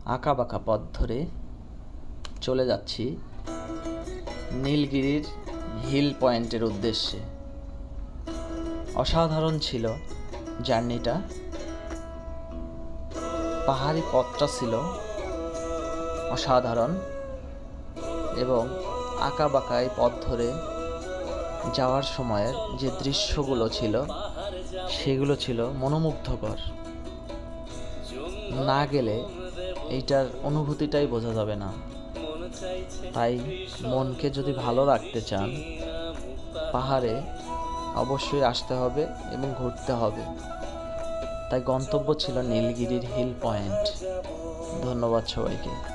আঁকা বাঁকা পথ ধরে চলে যাচ্ছি নীলগিরির হিল পয়েন্টের উদ্দেশ্যে। অসাধারণ ছিল জার্নিটা। পাহাড়ি পথটা ছিল অসাধারণ এবং আঁকা বাঁকা এই পথ ধরে যাওয়ার সময়ের যে দৃশ্যগুলো ছিল সেগুলো ছিল মনোমুগ্ধকর। না গেলে এইটার অনুভূতিটাই বোঝা যাবে না। তাই মনকে যদি ভালো রাখতে চান পাহাড়ে অবশ্যই আসতে হবে এবং ঘুরতে হবে। তাই গন্তব্য ছিল নীলগিরির হিল পয়েন্ট। ধন্যবাদ সবাইকে।